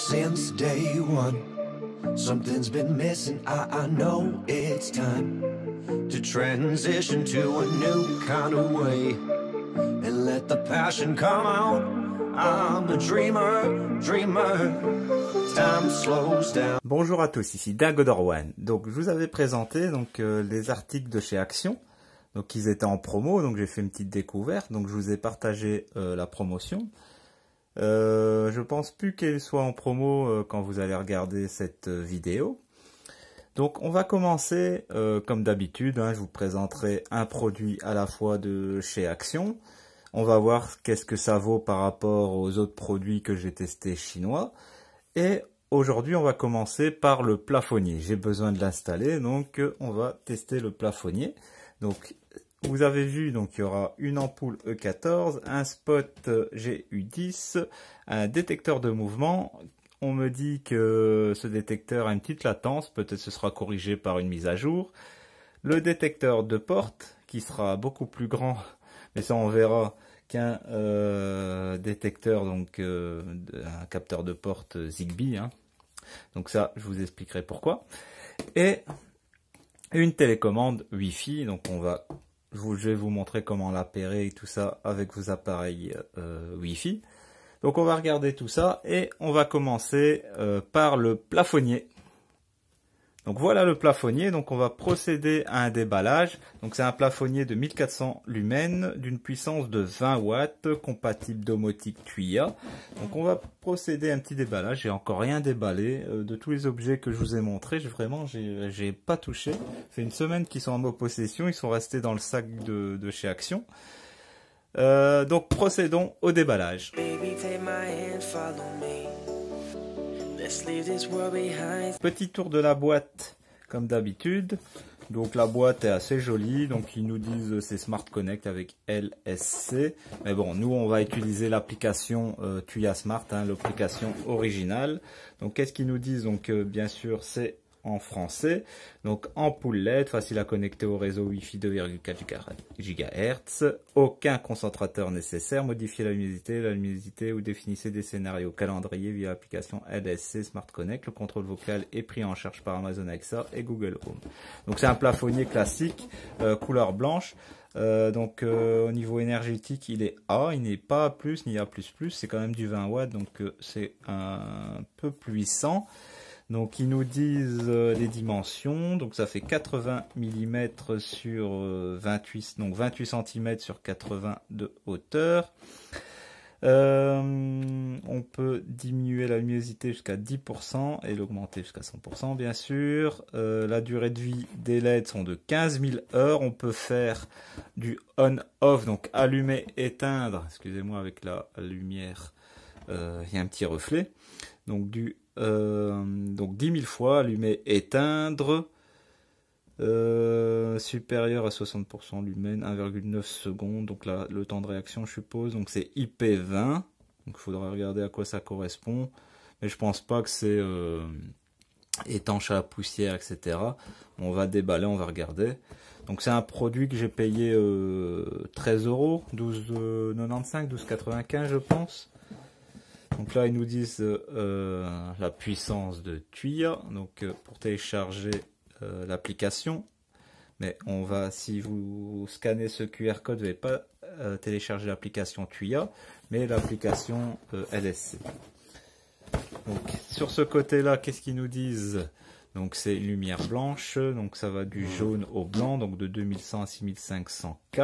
since day one. Something's been missing, I know it's time to transition to a new kind of way and let the passion come out. I'm a dreamer, dreamer. Time slows down. Bonjour à tous, ici Dagodor1. Donc je vous avais présenté les articles de chez Action. Donc ils étaient en promo, donc j'ai fait une petite découverte. Donc je vous ai partagé la promotion. Je pense plus qu'elle soit en promo quand vous allez regarder cette vidéo. Donc on va commencer comme d'habitude, je vous présenterai un produit à la fois de chez Action. On va voir qu'est-ce que ça vaut par rapport aux autres produits que j'ai testés chinois. Et aujourd'hui on va commencer par le plafonnier. J'ai besoin de l'installer, donc on va tester le plafonnier. Donc vous avez vu, donc il y aura une ampoule E14, un spot GU10, un détecteur de mouvement. On me dit que ce détecteur a une petite latence, peut-être ce sera corrigé par une mise à jour. Le détecteur de porte, qui sera beaucoup plus grand, mais ça on verra, qu'un détecteur, donc un capteur de porte Zigbee. Donc ça, je vous expliquerai pourquoi. Et une télécommande Wi-Fi, donc je vais vous montrer comment l'appairer et tout ça avec vos appareils Wi-Fi. Donc on va regarder tout ça et on va commencer par le plafonnier. Donc voilà le plafonnier, donc on va procéder à un déballage. Donc c'est un plafonnier de 1400 lumens d'une puissance de 20 watts, compatible domotique Tuya. Donc on va procéder à un petit déballage. J'ai encore rien déballé de tous les objets que je vous ai montrés. J'ai pas touché. Ça fait une semaine qu'ils sont en ma possession. Ils sont restés dans le sac de chez Action. Donc procédons au déballage. Petit tour de la boîte comme d'habitude. Donc la boîte est assez jolie, donc ils nous disent c'est Smart Connect avec LSC. Mais bon, nous on va utiliser l'application Tuya Smart, l'application originale. Donc qu'est-ce qu'ils nous disent? Donc bien sûr c'est en français. Donc ampoule LED, facile à connecter au réseau Wi-Fi 2,4 GHz. Aucun concentrateur nécessaire. Modifiez la luminosité ou définissez des scénarios calendrier via l'application LSC Smart Connect. Le contrôle vocal est pris en charge par Amazon Alexa et Google Home. Donc c'est un plafonnier classique, couleur blanche. Au niveau énergétique il est A, il n'est pas A+, ni A++, c'est quand même du 20 watts, donc c'est un peu puissant. Donc ils nous disent les dimensions, donc ça fait 80 mm sur 28, donc 28 cm sur 80 de hauteur. On peut diminuer la luminosité jusqu'à 10% et l'augmenter jusqu'à 100% bien sûr. La durée de vie des LED sont de 15 000 heures. On peut faire du on-off, donc allumer, éteindre. Excusez-moi, avec la lumière, il y a un petit reflet. Donc 10 000 fois, allumer, éteindre, supérieur à 60% lumen, 1,9 secondes, donc là, le temps de réaction je suppose, donc c'est IP20, donc il faudra regarder à quoi ça correspond, mais je pense pas que c'est étanche à la poussière, etc. On va déballer, on va regarder. Donc c'est un produit que j'ai payé 13 €, 12,95, 12,95 je pense. Donc là, ils nous disent la puissance de Tuya, donc pour télécharger l'application. Mais si vous scannez ce QR code, vous n'allez pas télécharger l'application Tuya, mais l'application LSC. Donc sur ce côté-là, qu'est-ce qu'ils nous disent? Donc c'est une lumière blanche, donc ça va du jaune au blanc, donc de 2100 à 6500 K.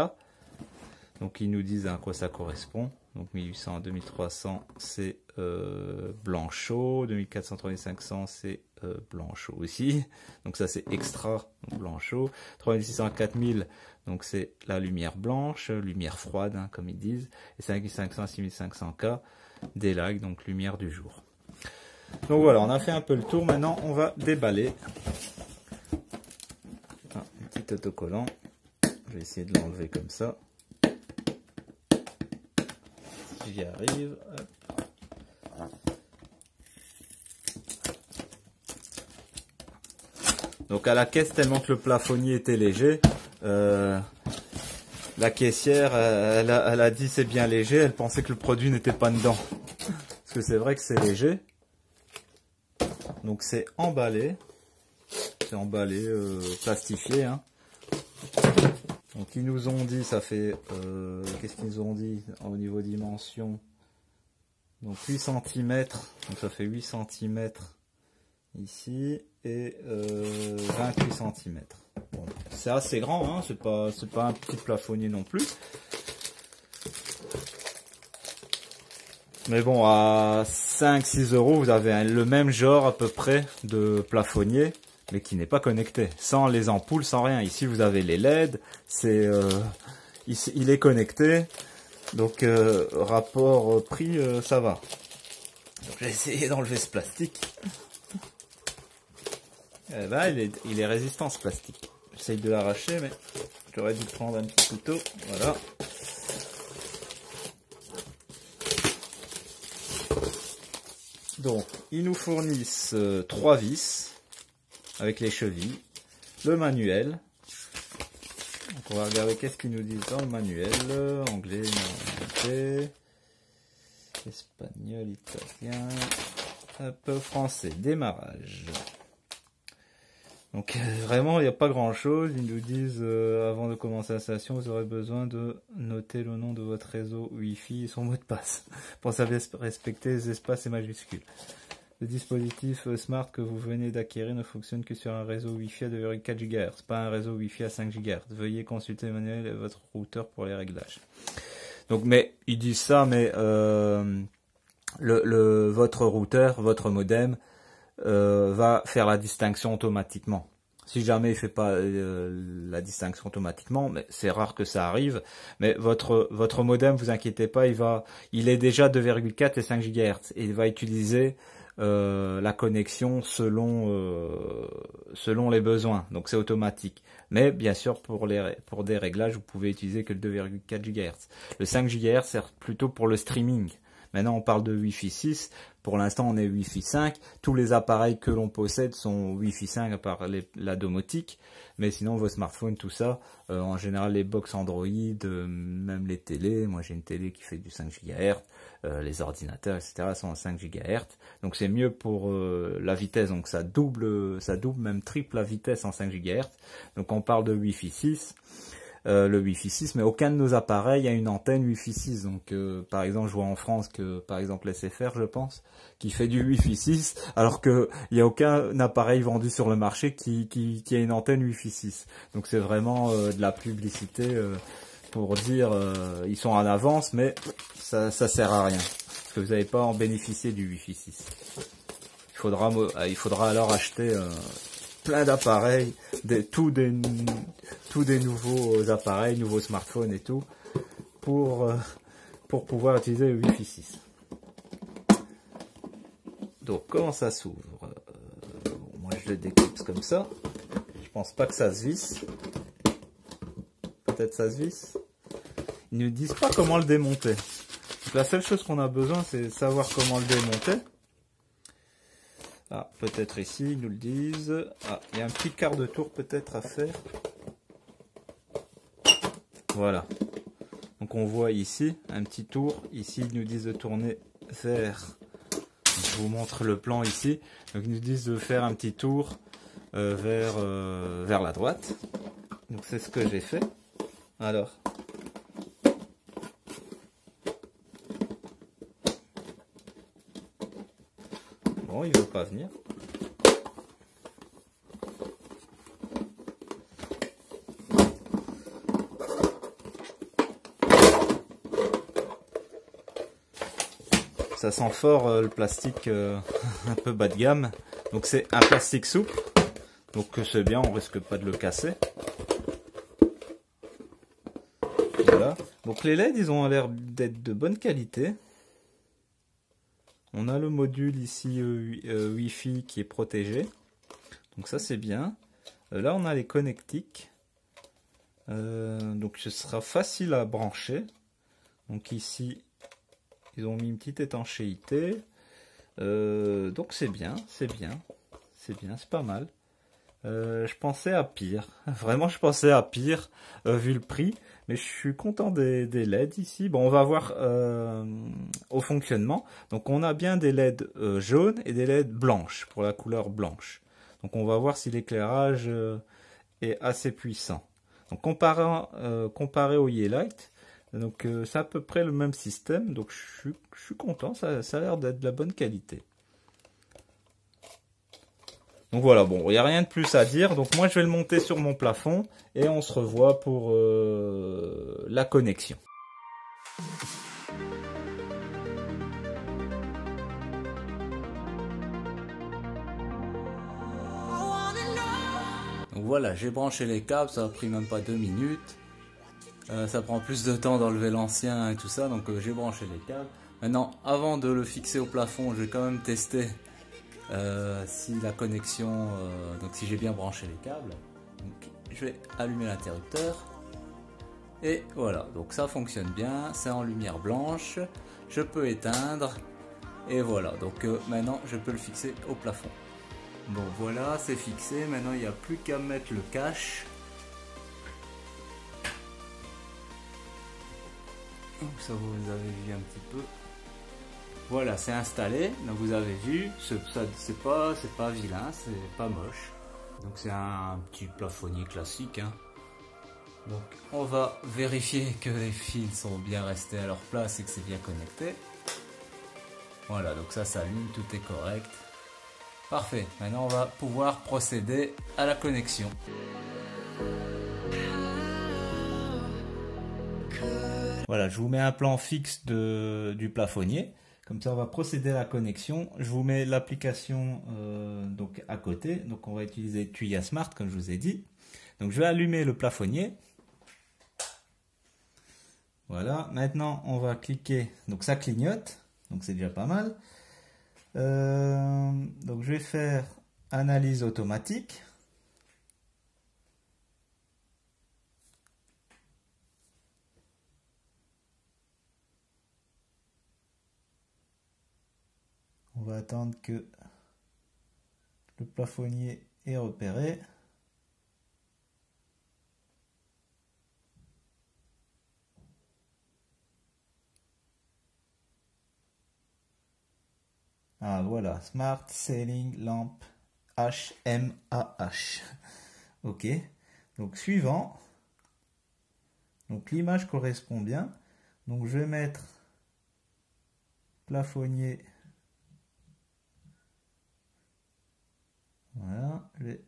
Donc ils nous disent à quoi ça correspond. Donc 1800 à 2300 c'est blanc chaud, 2400 à 3500 c'est blanc chaud aussi. Donc ça c'est extra, blanc chaud. 3600 à 4000 donc c'est la lumière blanche, lumière froide comme ils disent. Et 5500 à 6500 K, daylight, donc lumière du jour. Donc voilà, on a fait un peu le tour. Maintenant on va déballer. Un petit autocollant. Je vais essayer de l'enlever comme ça. J'y arrive. Donc à la caisse, tellement que le plafonnier était léger, la caissière elle a dit c'est bien léger, elle pensait que le produit n'était pas dedans. Parce que c'est vrai que c'est léger. Donc c'est emballé. C'est emballé, plastifié. Hein. Donc ils nous ont dit, ça fait... qu'est-ce qu'ils nous ont dit au niveau dimension? Donc 8 cm. Donc ça fait 8 cm ici. Et 28 cm. Bon, c'est assez grand, hein, c'est pas un petit plafonnier non plus. Mais bon, à 5-6 €, vous avez le même genre à peu près de plafonnier, mais qui n'est pas connecté, sans les ampoules, sans rien. Ici, vous avez les LED, il est connecté, donc rapport prix, ça va. Donc, j'ai essayé d'enlever ce plastique. Eh ben, il est résistant ce plastique. J'essaye de l'arracher, mais j'aurais dû prendre un petit couteau. Voilà. Donc, ils nous fournissent 3 vis avec les chevilles, le manuel. Donc, on va regarder qu'est-ce qu'ils nous disent dans le manuel. Anglais, néerlandais, espagnol, italien, un peu français. Démarrage. Donc vraiment, il n'y a pas grand chose. Ils nous disent, avant de commencer l'installation, vous aurez besoin de noter le nom de votre réseau Wi-Fi et son mot de passe. Pensez à respecter les espaces et majuscules. Le dispositif Smart que vous venez d'acquérir ne fonctionne que sur un réseau Wi-Fi à 2,4 GHz, pas un réseau Wi-Fi à 5 GHz. Veuillez consulter le manuel et votre routeur pour les réglages. Donc, mais ils disent ça, mais votre routeur, votre modem, va faire la distinction automatiquement. Si jamais il fait pas la distinction automatiquement, mais c'est rare que ça arrive, mais votre modem, vous inquiétez pas, il est déjà 2,4 et 5 GHz et il va utiliser la connexion selon les besoins. Donc c'est automatique. Mais bien sûr pour des réglages, vous pouvez utiliser que le 2,4 GHz. Le 5 GHz sert plutôt pour le streaming. Maintenant, on parle de Wi-Fi 6. Pour l'instant, on est Wi-Fi 5. Tous les appareils que l'on possède sont Wi-Fi 5 à part la domotique. Mais sinon, vos smartphones, tout ça, en général, les box Android, même les télés. Moi, j'ai une télé qui fait du 5 GHz. Les ordinateurs, etc. sont en 5 GHz. Donc, c'est mieux pour la vitesse. Donc, ça double, même triple la vitesse en 5 GHz. Donc, on parle de Wi-Fi 6. Le Wi-Fi 6, mais aucun de nos appareils a une antenne Wi-Fi 6. Donc, par exemple, je vois en France que, par exemple, SFR, je pense, qui fait du Wi-Fi 6, alors que il n'y a aucun appareil vendu sur le marché qui a une antenne Wi-Fi 6. Donc, c'est vraiment de la publicité pour dire ils sont en avance, mais ça sert à rien, parce que vous n'allez pas en bénéficier du Wi-Fi 6. Il faudra alors acheter plein d'appareils, tous des nouveaux appareils, nouveaux smartphones et tout, pour pouvoir utiliser le Wi-Fi 6. Donc comment ça s'ouvre? Moi je le découpe comme ça. Je pense pas que ça se visse. Peut-être ça se visse. Ils ne disent pas comment le démonter. Donc la seule chose qu'on a besoin, c'est de savoir comment le démonter. Ah, peut-être ici, ils nous le disent. Ah, il y a un petit quart de tour peut-être à faire. Voilà. Donc on voit ici un petit tour. Ici, ils nous disent de tourner vers... Je vous montre le plan ici. Donc ils nous disent de faire un petit tour vers la droite. Donc c'est ce que j'ai fait. Alors... Bon, il ne veut pas venir. Ça sent fort le plastique un peu bas de gamme. Donc c'est un plastique souple. Donc c'est bien, on risque pas de le casser. Voilà. Donc les LED, ils ont l'air d'être de bonne qualité. On a le module ici Wi-Fi qui est protégé. Donc ça c'est bien. Là on a les connectiques. Donc ce sera facile à brancher. Donc ici ils ont mis une petite étanchéité. Donc c'est bien, c'est pas mal. Je pensais à pire. Vraiment, je pensais à pire, vu le prix. Mais je suis content des LED ici. Bon, on va voir au fonctionnement. Donc, on a bien des LED jaunes et des LED blanches, pour la couleur blanche. Donc, on va voir si l'éclairage est assez puissant. Donc, comparé au Yeelight, donc c'est à peu près le même système. Donc, je suis content. Ça a l'air d'être de la bonne qualité. Donc voilà, bon, il n'y a rien de plus à dire. Donc moi, je vais le monter sur mon plafond et on se revoit pour la connexion. Donc voilà, j'ai branché les câbles, ça a pris même pas 2 minutes. Ça prend plus de temps d'enlever l'ancien et tout ça, donc j'ai branché les câbles. Maintenant, avant de le fixer au plafond, je vais quand même tester si la connexion, donc si j'ai bien branché les câbles. Donc, je vais allumer l'interrupteur et voilà, donc ça fonctionne bien, c'est en lumière blanche, je peux éteindre et voilà, donc maintenant je peux le fixer au plafond. Bon voilà, c'est fixé, maintenant il n'y a plus qu'à mettre le cache. Donc ça vous avez vu un petit peu. Voilà, c'est installé, donc vous avez vu, c'est pas vilain, c'est pas moche. Donc c'est un petit plafonnier classique. Hein. Donc on va vérifier que les fils sont bien restés à leur place et que c'est bien connecté. Voilà, donc ça s'allume, tout est correct. Parfait, maintenant on va pouvoir procéder à la connexion. Voilà, je vous mets un plan fixe du plafonnier. Comme ça, on va procéder à la connexion. Je vous mets l'application donc à côté. Donc, on va utiliser Tuya Smart, comme je vous ai dit. Donc, je vais allumer le plafonnier. Voilà. Maintenant, on va cliquer. Donc, ça clignote. Donc, c'est déjà pas mal. Donc, je vais faire analyse automatique. On va attendre que le plafonnier est repéré. Ah voilà, Smart Ceiling Lamp HMAH. Ok, donc suivant. Donc l'image correspond bien. Donc je vais mettre plafonnier. Voilà, je vais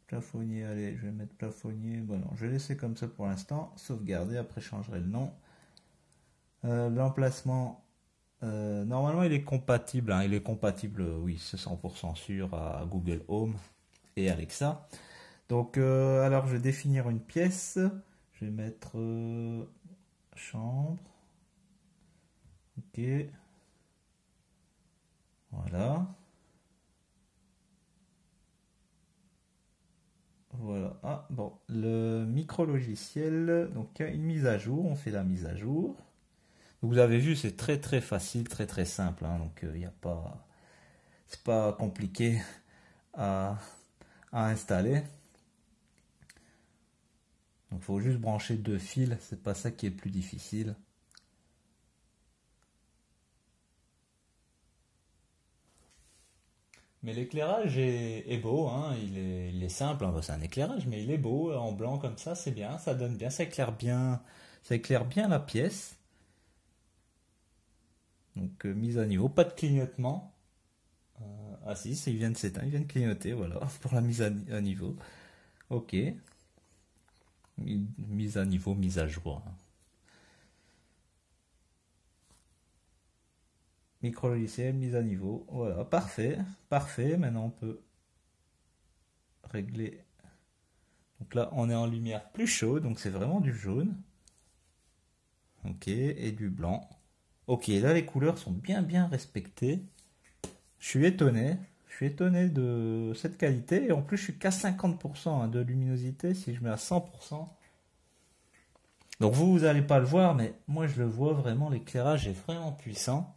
plafonnier, allez, je vais mettre plafonnier. Bon non, je vais laisser comme ça pour l'instant. Sauvegarder, après je changerai le nom. L'emplacement. Normalement, il est compatible. Hein, il est compatible, oui, c'est 100% sûr à Google Home et Alexa. Donc, alors, je vais définir une pièce. Je vais mettre chambre. Ok. Voilà. Voilà. Ah, bon. Le micro-logiciel. Donc, il y a une mise à jour. On fait la mise à jour. Vous avez vu, c'est très facile, très simple. Hein, donc, il n'y a pas... C'est pas compliqué à installer. Donc, il faut juste brancher 2 fils. C'est pas ça qui est le plus difficile. Mais l'éclairage est beau, hein, il est simple, hein, c'est un éclairage, mais il est beau, en blanc comme ça, c'est bien, ça donne bien, ça éclaire bien la pièce. Donc mise à niveau, pas de clignotement. Ah si, il vient de s'éteindre, il vient de clignoter, voilà, pour la mise à niveau. Ok. Mise à niveau, mise à jour. Hein. Micro-logiciel, mise à niveau. Voilà, parfait. Parfait. Maintenant, on peut régler. Donc là, on est en lumière plus chaude. Donc, c'est vraiment du jaune. Ok, et du blanc. Ok, là, les couleurs sont bien respectées. Je suis étonné. Je suis étonné de cette qualité. Et en plus, je suis qu'à 50% de luminosité. Si je mets à 100%. Donc, vous n'allez pas le voir, mais moi, je le vois vraiment. L'éclairage est vraiment puissant.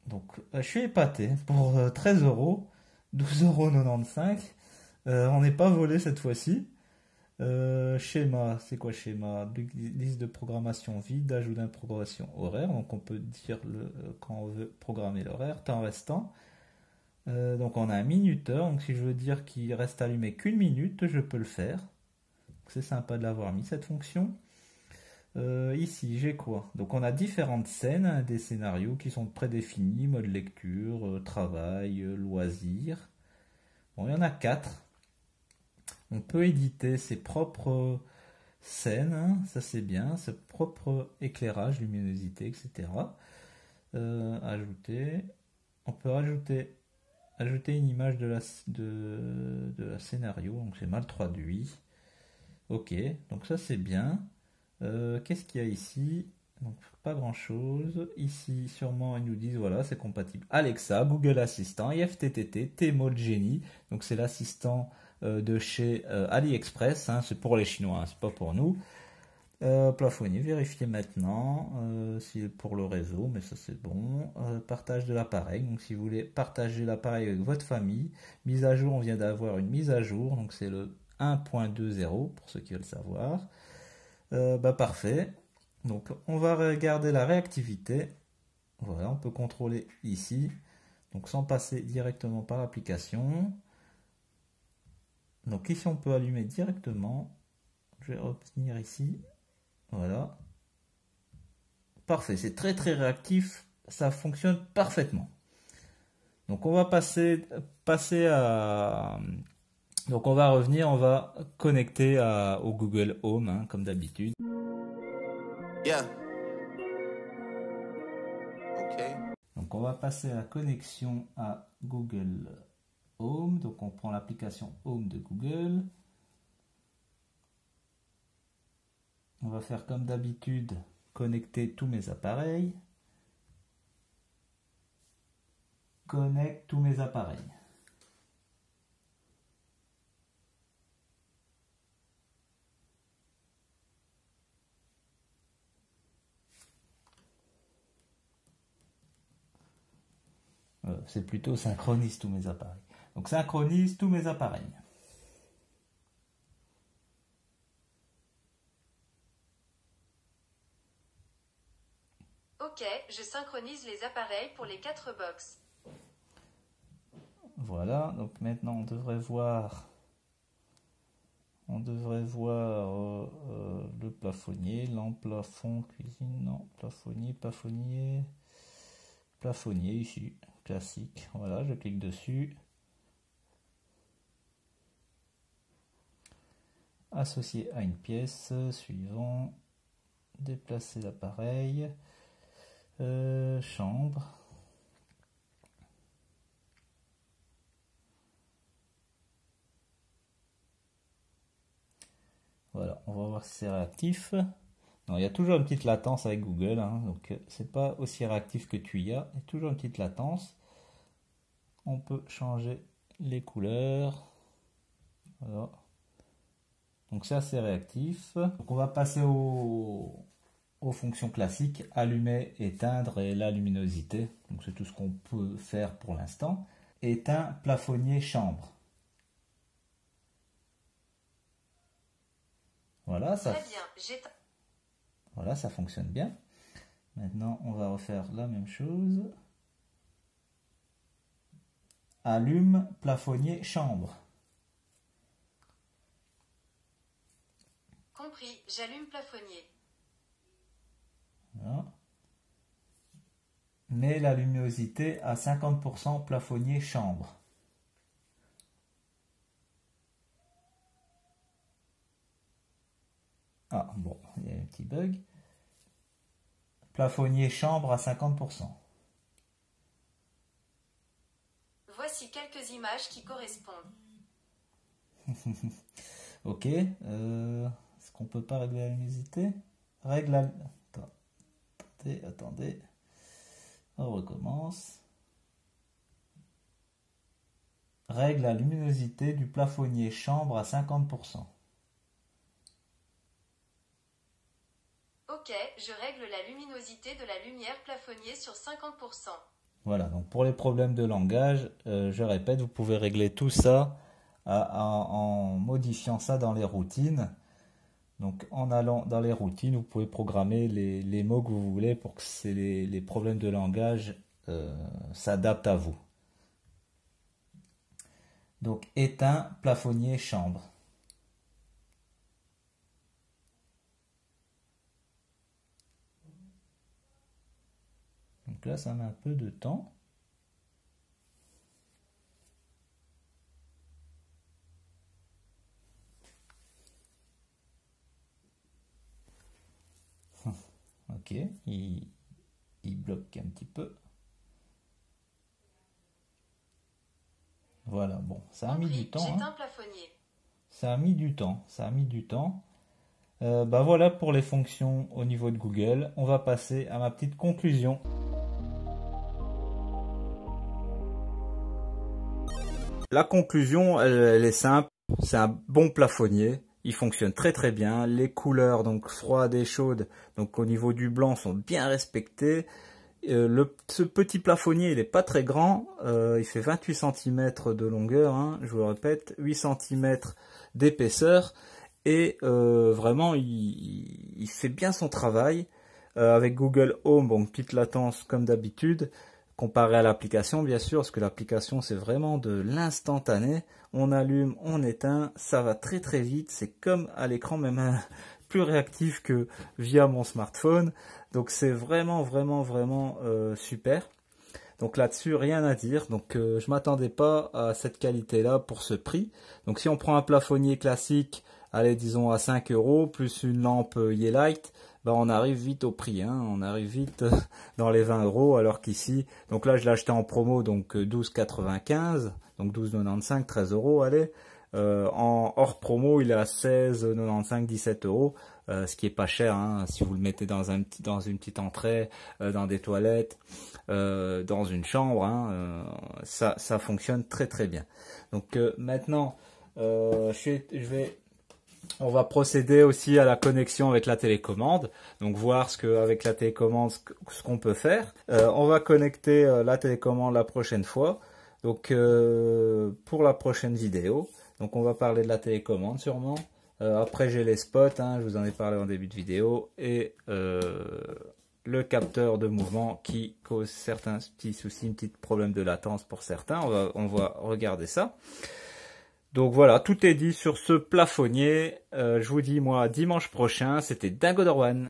Donc je suis épaté pour 13 €. 12,95 €. On n'est pas volé cette fois-ci. Schéma, c'est quoi schéma? Liste de programmation vide, ajout d'une programmation horaire. Donc on peut dire quand on veut programmer l'horaire, temps restant. Donc on a un minuteur. Donc si je veux dire qu'il reste allumé qu'une minute, je peux le faire. C'est sympa de l'avoir mis cette fonction. Ici j'ai quoi? Donc on a différentes scènes, hein, des scénarios qui sont prédéfinis, mode lecture, travail, loisirs. Bon, il y en a 4. On peut éditer ses propres scènes, hein, ça c'est bien, ses propres éclairage, luminosité, etc. Ajouter. On peut ajouter une image de la scénario, donc c'est mal traduit. Ok, donc ça c'est bien. Qu'est-ce qu'il y a ici? Donc pas grand chose. Ici sûrement ils nous disent voilà c'est compatible Alexa, Google Assistant, IFTTT, T-Mode Genie. Donc c'est l'assistant de chez AliExpress, hein, c'est pour les Chinois, hein, c'est pas pour nous. Plafonnier, vérifier maintenant si pour le réseau, mais ça c'est bon. Partage de l'appareil, donc si vous voulez partager l'appareil avec votre famille, mise à jour, on vient d'avoir une mise à jour, donc c'est le 1.20 pour ceux qui veulent savoir. Parfait. Donc on va regarder la réactivité. Voilà, on peut contrôler ici, donc sans passer directement par l'application. Donc ici on peut allumer directement. Je vais revenir ici. Voilà. Parfait, c'est très très réactif, ça fonctionne parfaitement. Donc on va passer à... Donc on va revenir, on va connecter au Google Home, hein, comme d'habitude. Yeah. Okay. Donc on va passer à la connexion à Google Home. Donc on prend l'application Home de Google. On va faire comme d'habitude, connecter tous mes appareils. Connecte tous mes appareils. C'est plutôt synchronise tous mes appareils. Donc synchronise tous mes appareils. Ok, je synchronise les appareils pour les 4 box. Voilà, donc maintenant on devrait voir le plafonnier, lampe, plafond, cuisine, non, plafonnier ici, classique. Voilà, je clique dessus. Associer à une pièce, suivant, déplacer l'appareil, chambre. Voilà, on va voir si c'est réactif. Non, il y a toujours une petite latence avec Google, hein, donc c'est pas aussi réactif que Tuya. Il y a toujours une petite latence. On peut changer les couleurs. Voilà. Donc c'est assez réactif. Donc on va passer aux fonctions classiques, allumer, éteindre et la luminosité. Donc c'est tout ce qu'on peut faire pour l'instant. Éteint plafonnier chambre. Voilà, ça, très bien, voilà, ça fonctionne bien. Maintenant, on va refaire la même chose. Allume plafonnier chambre. Compris, j'allume plafonnier. Voilà. Mets la luminosité à 50% plafonnier chambre. Ah bon, il y a un petit bug. Plafonnier chambre à 50%. Voici quelques images qui correspondent. Ok. Est-ce qu'on peut pas régler la luminosité? Règle la... Attendez. On recommence. Règle la luminosité du plafonnier chambre à 50%. Ok, je règle la luminosité de la lumière plafonnier sur 50%. Voilà, donc pour les problèmes de langage, je répète, vous pouvez régler tout ça en modifiant ça dans les routines. Donc en allant dans les routines, vous pouvez programmer les mots que vous voulez pour que les problèmes de langage s'adaptent à vous. Donc éteint, plafonnier, chambre. Donc là, ça met un peu de temps. Ok, il bloque un petit peu. Voilà, bon, ça a mis du temps. Hein. Ça a mis du temps, ça a mis du temps. Bah voilà pour les fonctions au niveau de Google. On va passer à ma petite conclusion. La conclusion, elle est simple. C'est un bon plafonnier. Il fonctionne très très bien. Les couleurs, donc froides et chaudes, donc au niveau du blanc, sont bien respectées. Ce petit plafonnier, il n'est pas très grand. Il fait 28 cm de longueur, hein, je vous le répète, 8 cm d'épaisseur. Et vraiment, il fait bien son travail. Avec Google Home, bon, petite latence comme d'habitude. Comparé à l'application, bien sûr, parce que l'application, c'est vraiment de l'instantané. On allume, on éteint, ça va très très vite. C'est comme à l'écran, même plus réactif que via mon smartphone. Donc c'est vraiment super. Donc là-dessus, rien à dire. Donc je m'attendais pas à cette qualité-là pour ce prix. Donc si on prend un plafonnier classique, allez, disons à 5 € plus une lampe Yeelight, bah on arrive vite au prix, hein. On arrive vite dans les 20 €, alors qu'ici, donc là je l'ai acheté en promo, donc 12,95, donc 12,95, 13 €, allez. En hors promo, il est à 16,95, 17 €, ce qui est pas cher, hein, si vous le mettez dans une petite entrée, dans des toilettes, dans une chambre, hein, ça fonctionne très très bien. Donc maintenant, on va procéder aussi à la connexion avec la télécommande, donc voir avec la télécommande ce qu'on peut faire. On va connecter la télécommande la prochaine fois, donc pour la prochaine vidéo. Donc on va parler de la télécommande sûrement. Après j'ai les spots, hein, je vous en ai parlé en début de vidéo, et le capteur de mouvement qui cause certains petits soucis, un petit problème de latence pour certains. On va regarder ça. Donc voilà, tout est dit sur ce plafonnier. Je vous dis moi dimanche prochain. C'était Dingo Dorwan.